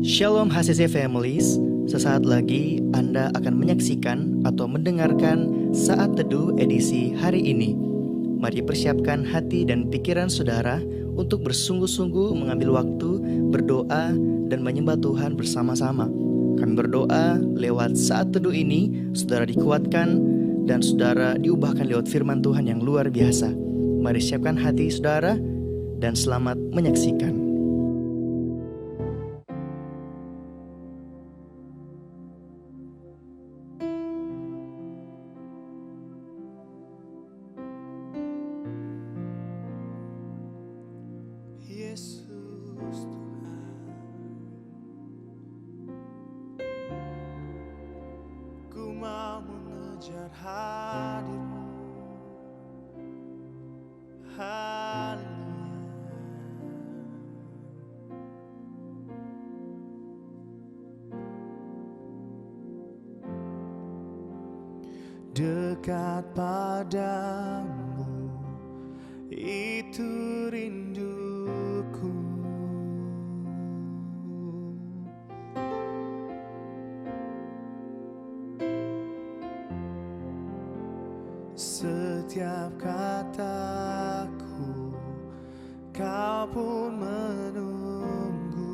Shalom HCC Families, sesaat lagi Anda akan menyaksikan atau mendengarkan Saat Teduh edisi hari ini. Mari persiapkan hati dan pikiran saudara untuk bersungguh-sungguh mengambil waktu berdoa dan menyembah Tuhan bersama-sama. Kami berdoa lewat Saat Teduh ini, saudara dikuatkan dan saudara diubahkan lewat firman Tuhan yang luar biasa. Mari siapkan hati saudara dan selamat menyaksikan. Yesus Tuhan, ku mau mengejar hadir-Mu. Haleluya. Dekat padamu itu rinduku. Setiap kataku Kau pun menunggu.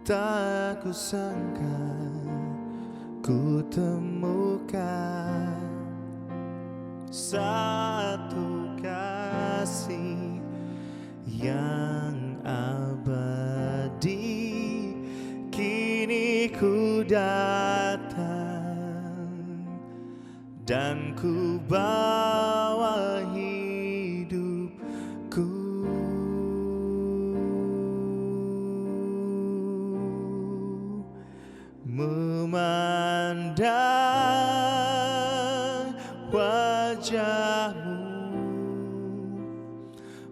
Tak ku sangka ku temukan satu kasih yang abadi. Kini ku datang dan ku bawa hidupku. Memandang wajah-Mu,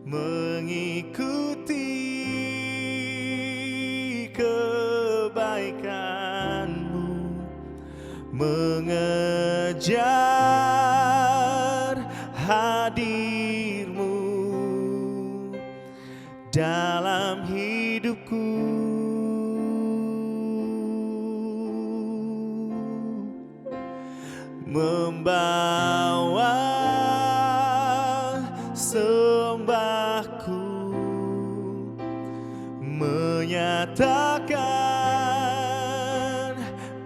mengikuti kebaikan-Mu, mengejar hadir-Mu dalam hidupku. Membawa sembahku, menyatakan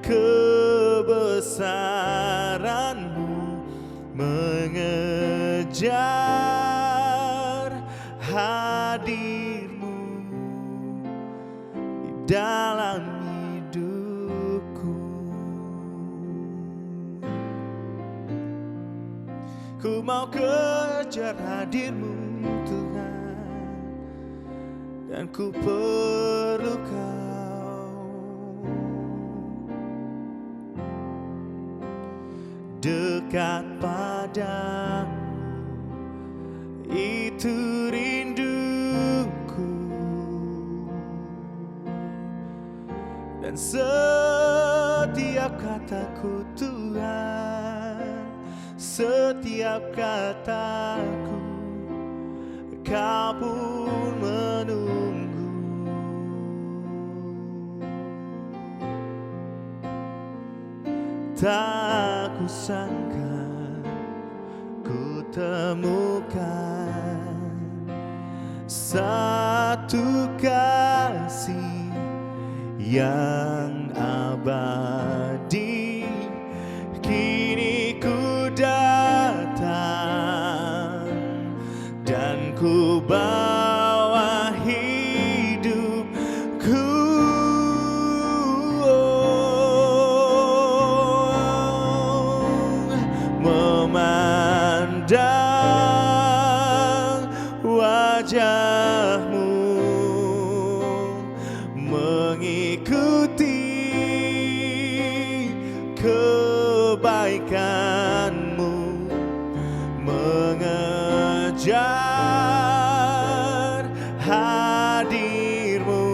kebesaran-Mu, mengejar hadir-Mu di dalam hidupku. Ku mau kejar hadir-Mu Tuhan, dan ku perlu Kau. Dekat padamu itu rinduku, dan setiap kataku Tuhan, setiap kataku Kau pun menunggu. Tak ku sangka ku temukan satu kasih yang abadi. Kini ku datang dan ku bawa hidupku. Memandang wajah-Mu, mengikuti kebaikan-Mu, mengejar hadir-Mu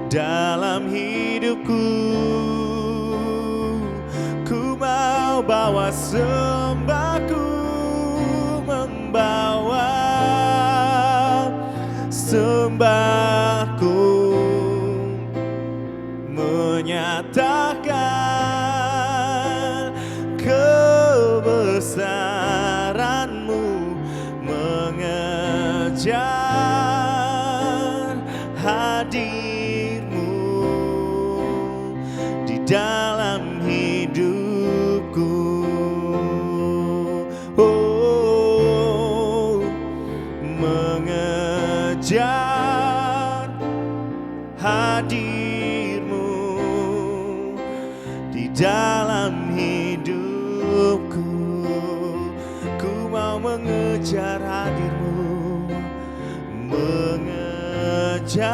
dalam hidupku. Ku mau bawa sembahku, membawa kebesaran-Mu, mengejar hadir-Mu di dalam hidupku. Oh, mengejar hadir-Mu di dalam hidupku. Ku mau mengejar hadir-Mu, mengejar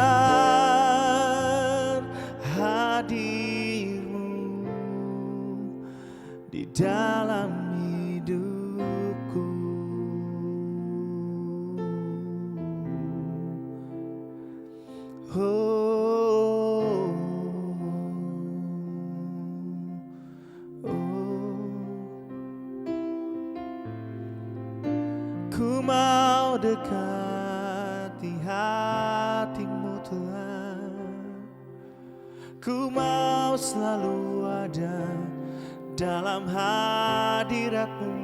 hadir-Mu di dalam hidupku. Oh, ku mau dekati hati-Mu Tuhan. Ku mau selalu ada dalam hadirat-Mu,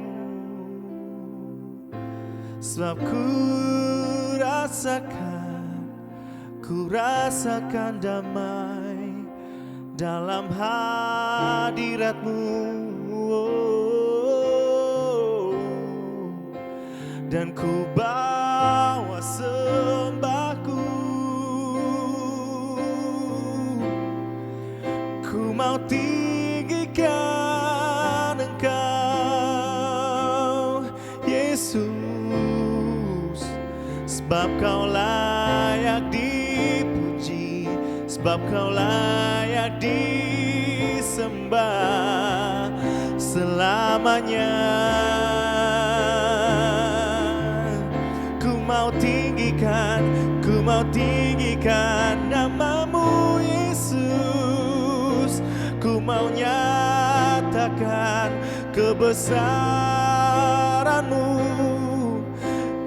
sebab ku rasakan damai dalam hadirat-Mu. Oh, dan ku bawa sembahku, ku mau tinggikan Engkau Yesus, sebab Kau layak dipuji, sebab Kau layak disembah selamanya. Ku mau tinggikan nama-Mu Yesus. Ku mau nyatakan kebesaran-Mu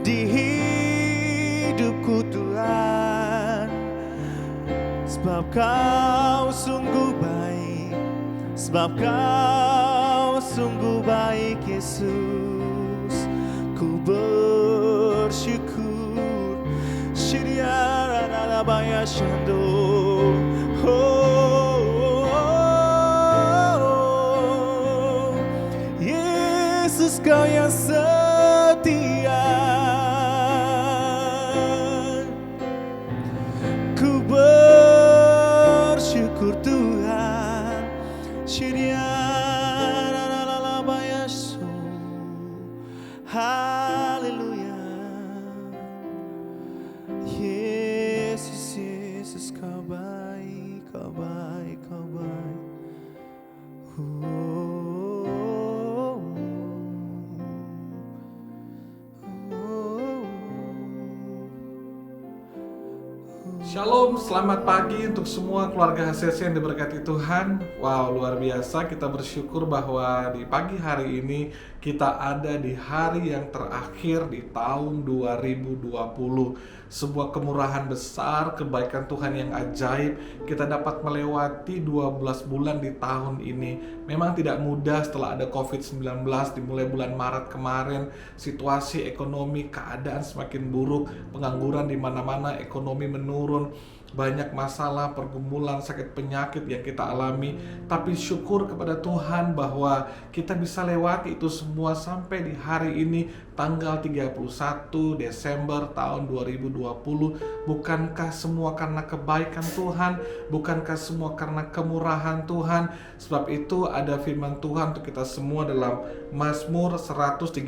di hidupku Tuhan, sebab Kau sungguh baik, sebab Kau sungguh baik Yesus. Ku bersyukur. Shiriarabaya Shando. Oh, Yesus Kau yang setia. Ku bersyukur Tuhan. Shiriarabaya Shando. Haleluya. Yesus Kau baik, Kau baik, Kau baik. Shalom, selamat pagi untuk semua keluarga HCC yang diberkati Tuhan. Wow, luar biasa, kita bersyukur bahwa di pagi hari ini kita ada di hari yang terakhir di tahun 2020. Sebuah kemurahan besar, kebaikan Tuhan yang ajaib. Kita dapat melewati 12 bulan di tahun ini. Memang tidak mudah setelah ada COVID-19 dimulai bulan Maret kemarin. Situasi ekonomi, keadaan semakin buruk, pengangguran di mana-mana, ekonomi menurun. Banyak masalah, pergumulan, sakit penyakit yang kita alami. Tapi syukur kepada Tuhan bahwa kita bisa lewati itu semua sampai di hari ini, tanggal 31 Desember tahun 2020. Bukankah semua karena kebaikan Tuhan? Bukankah semua karena kemurahan Tuhan? Sebab itu ada firman Tuhan untuk kita semua dalam Mazmur 136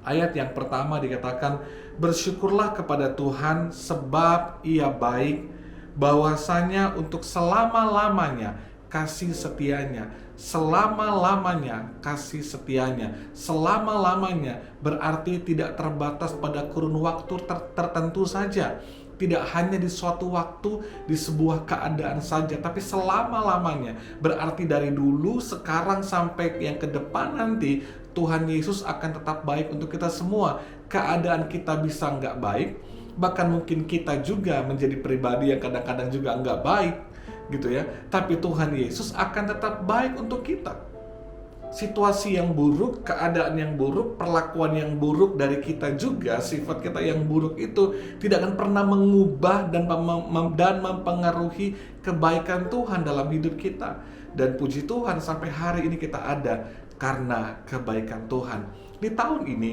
ayat yang pertama dikatakan, bersyukurlah kepada Tuhan sebab Ia baik, bahwasanya untuk selama-lamanya kasih setianya. Selama-lamanya kasih setianya. Selama-lamanya berarti tidak terbatas pada kurun waktu tertentu saja. Tidak hanya di suatu waktu, di sebuah keadaan saja, tapi selama-lamanya. Berarti dari dulu, sekarang, sampai yang ke depan nanti, Tuhan Yesus akan tetap baik untuk kita semua. Keadaan kita bisa nggak baik, bahkan mungkin kita juga menjadi pribadi yang kadang-kadang juga nggak baik, gitu ya. Tapi Tuhan Yesus akan tetap baik untuk kita. situasi yang buruk, keadaan yang buruk, perlakuan yang buruk dari kita juga, sifat kita yang buruk itu tidak akan pernah mengubah dan mempengaruhi kebaikan Tuhan dalam hidup kita. Dan puji Tuhan sampai hari ini kita ada karena kebaikan Tuhan. Di tahun ini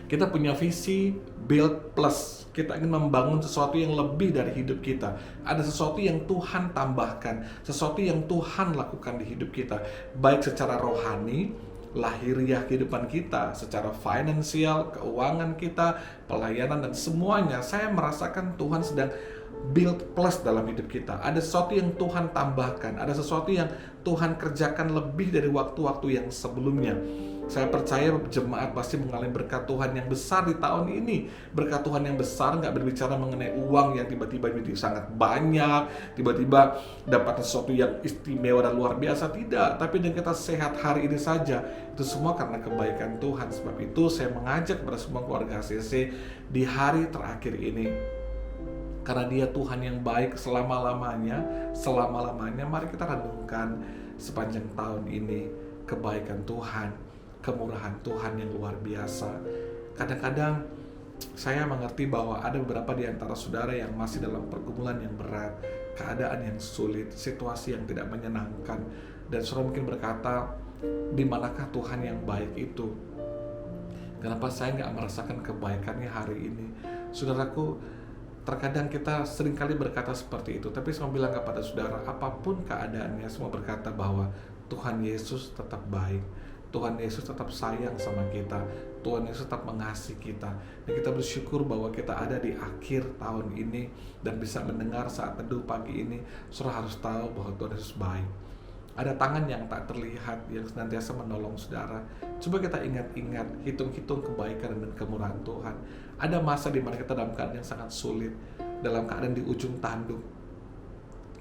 kita punya visi Build Plus. Kita ingin membangun sesuatu yang lebih dari hidup kita. Ada sesuatu yang Tuhan tambahkan, sesuatu yang Tuhan lakukan di hidup kita, baik secara rohani, lahiriah kehidupan kita, secara finansial, keuangan kita, pelayanan, dan semuanya. Saya merasakan Tuhan sedang build plus dalam hidup kita. Ada sesuatu yang Tuhan tambahkan, ada sesuatu yang Tuhan kerjakan lebih dari waktu-waktu yang sebelumnya. Saya percaya jemaat pasti mengalami berkat Tuhan yang besar di tahun ini. Berkat Tuhan yang besar nggak berbicara mengenai uang yang tiba-tiba menjadi sangat banyak, tiba-tiba dapat sesuatu yang istimewa dan luar biasa, tidak. Tapi dengan kita sehat hari ini saja, itu semua karena kebaikan Tuhan. Sebab itu saya mengajak kepada semua keluarga HCC di hari terakhir ini, karena Dia Tuhan yang baik selama-lamanya, mari kita renungkan sepanjang tahun ini kebaikan Tuhan, kemurahan Tuhan yang luar biasa. Kadang-kadang saya mengerti bahwa ada beberapa di antara saudara yang masih dalam pergumulan yang berat, keadaan yang sulit, situasi yang tidak menyenangkan, dan saudara mungkin berkata, di manakah Tuhan yang baik itu? Kenapa saya nggak merasakan kebaikannya hari ini? Saudaraku, terkadang kita seringkali berkata seperti itu, tapi saya mau bilang kepada saudara, apapun keadaannya, semua berkata bahwa Tuhan Yesus tetap baik, Tuhan Yesus tetap sayang sama kita, Tuhan Yesus tetap mengasihi kita. Dan kita bersyukur bahwa kita ada di akhir tahun ini dan bisa mendengar saat teduh pagi ini. Saudara harus tahu bahwa Tuhan Yesus baik. Ada tangan yang tak terlihat yang senantiasa menolong saudara. Coba kita ingat-ingat, hitung-hitung kebaikan dan kemurahan Tuhan. Ada masa di mana kita dalam keadaan yang sangat sulit, dalam keadaan di ujung tanduk,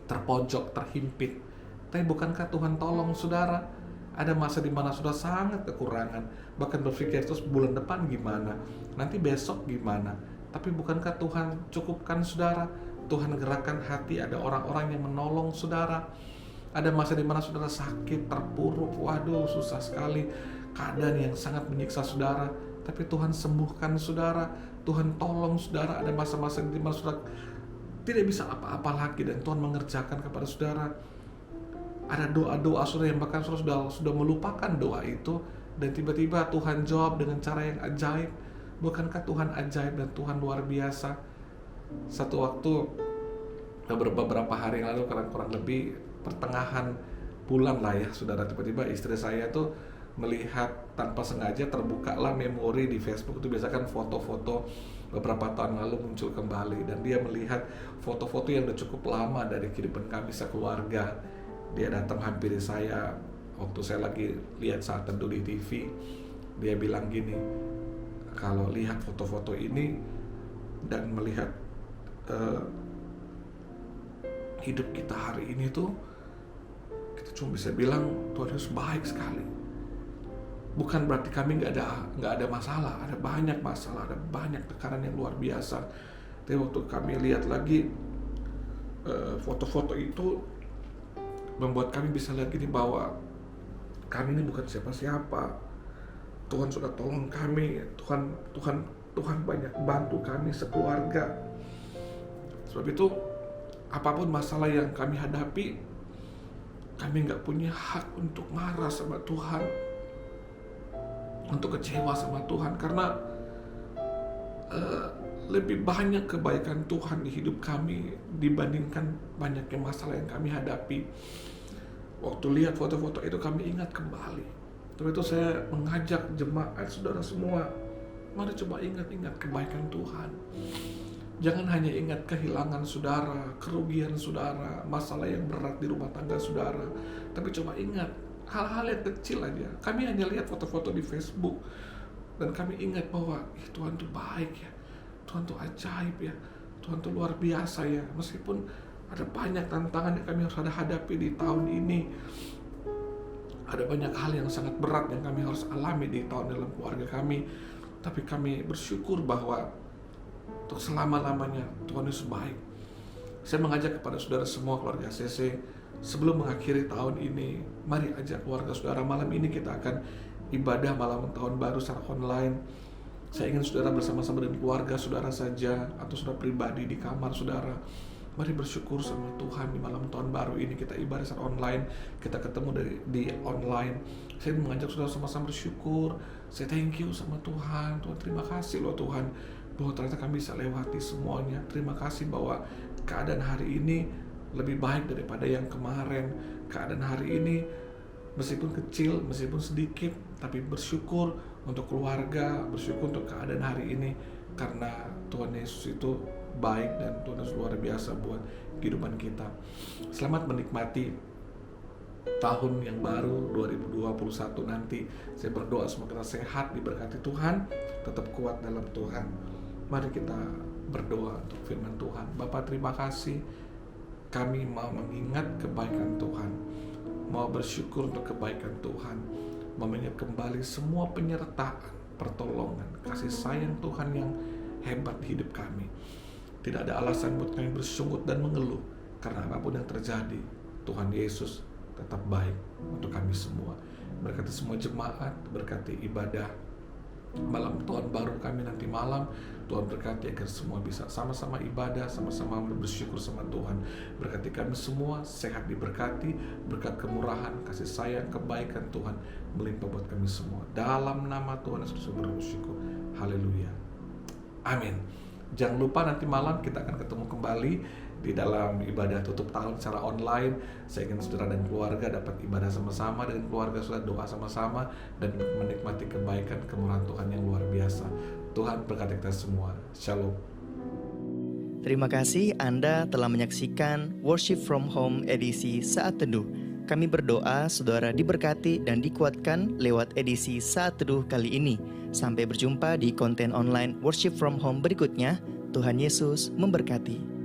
terpojok, terhimpit. Tapi bukankah Tuhan tolong saudara? Ada masa di mana sudah sangat kekurangan, bahkan berpikir terus bulan depan gimana, nanti besok gimana. Tapi bukankah Tuhan cukupkan saudara? Tuhan gerakkan hati, ada orang-orang yang menolong saudara. Ada masa di mana saudara sakit, terpuruk, waduh susah sekali, keadaan yang sangat menyiksa saudara. Tapi Tuhan sembuhkan saudara, Tuhan tolong saudara. Ada masa-masa di mana saudara tidak bisa apa-apa lagi dan Tuhan mengerjakan kepada saudara. Ada doa-doa saudara yang bahkan saudara sudah melupakan doa itu, dan tiba-tiba Tuhan jawab dengan cara yang ajaib. Bukankah Tuhan ajaib dan Tuhan luar biasa? Satu waktu beberapa hari yang lalu, kurang lebih pertengahan bulan lah ya saudara, tiba-tiba istri saya tuh melihat tanpa sengaja terbukalah memori di Facebook. Itu biasakan foto-foto beberapa tahun lalu muncul kembali, dan dia melihat foto-foto yang udah cukup lama dari kehidupan kami sekeluarga. Dia datang hampiri saya waktu saya lagi lihat saat teduh di TV. Dia bilang gini, kalau lihat foto-foto ini dan melihat hidup kita hari ini tuh, kita cuma bisa bilang Tuhan Yesus baik sekali. Bukan berarti kami nggak ada masalah, ada banyak masalah, ada banyak tekanan yang luar biasa. Tapi waktu kami lihat lagi foto-foto itu, membuat kami bisa lihat gini, bahwa kami ini bukan siapa-siapa. Tuhan sudah tolong kami, Tuhan banyak bantu kami sekeluarga. Sebab itu apapun masalah yang kami hadapi, kami nggak punya hak untuk marah sama Tuhan, untuk kecewa sama Tuhan, karena lebih banyak kebaikan Tuhan di hidup kami dibandingkan banyaknya masalah yang kami hadapi. Waktu lihat foto-foto itu kami ingat kembali. Terus itu saya mengajak jemaat saudara semua, mari coba ingat-ingat kebaikan Tuhan. Jangan hanya ingat kehilangan saudara, kerugian saudara, masalah yang berat di rumah tangga saudara, tapi coba ingat hal-hal yang kecil aja. Kami hanya lihat foto-foto di Facebook dan kami ingat bahwa Tuhan tuh baik ya, Tuhan tuh ajaib ya, Tuhan tuh luar biasa ya. Meskipun ada banyak tantangan yang kami harus hadapi di tahun ini, ada banyak hal yang sangat berat yang kami harus alami di tahun dalam keluarga kami, tapi kami bersyukur bahwa untuk selama-lamanya Tuhan Yesus baik. Saya mengajak kepada saudara semua keluarga HCC, Sebelum mengakhiri tahun ini, mari ajak keluarga saudara. Malam ini kita akan ibadah malam tahun baru secara online. Saya ingin saudara bersama-sama dengan keluarga saudara saja, atau saudara pribadi di kamar saudara. Mari bersyukur sama Tuhan di malam tahun baru ini. Kita ibadah secara online, kita ketemu di online. Saya mengajak saudara sama-sama bersyukur. Saya thank you sama Tuhan. Tuhan, terima kasih loh Tuhan, bahwa ternyata kami bisa lewati semuanya. Terima kasih bahwa keadaan hari ini lebih baik daripada yang kemarin. Keadaan hari ini meskipun kecil, meskipun sedikit, tapi bersyukur untuk keluarga, bersyukur untuk keadaan hari ini, karena Tuhan Yesus itu baik dan Tuhan Yesus luar biasa buat kehidupan kita. Selamat menikmati tahun yang baru 2021 nanti. Saya berdoa semoga kita sehat, diberkati Tuhan, tetap kuat dalam Tuhan. Mari kita berdoa untuk firman Tuhan. Bapa, terima kasih, kami mau mengingat kebaikan Tuhan, mau bersyukur untuk kebaikan Tuhan, mau mengingat kembali semua penyertaan, pertolongan, kasih sayang Tuhan yang hebat di hidup kami. Tidak ada alasan buat kami bersungut dan mengeluh, karena apapun yang terjadi, Tuhan Yesus tetap baik untuk kami semua. Berkati semua jemaat, berkati ibadah malam Tuhan baru kami nanti malam. Tuhan berkati agar semua bisa sama-sama ibadah, sama-sama bersyukur sama Tuhan. Berkati kami semua, sehat diberkati, berkat kemurahan, kasih sayang, kebaikan Tuhan melimpah buat kami semua. Dalam nama Tuhan Yesus bersyukur. Haleluya. Amin. Jangan lupa nanti malam kita akan ketemu kembali di dalam ibadah tutup tahun secara online. Saya ingin saudara dan keluarga dapat ibadah sama-sama dengan keluarga saudara, doa sama-sama, dan menikmati kebaikan kemurahan Tuhan yang luar biasa. Tuhan berkati kita semua. Shalom. Terima kasih Anda telah menyaksikan Worship from Home edisi Saat Teduh. Kami berdoa saudara diberkati dan dikuatkan lewat edisi Saat Teduh kali ini. Sampai berjumpa di konten online Worship from Home berikutnya. Tuhan Yesus memberkati.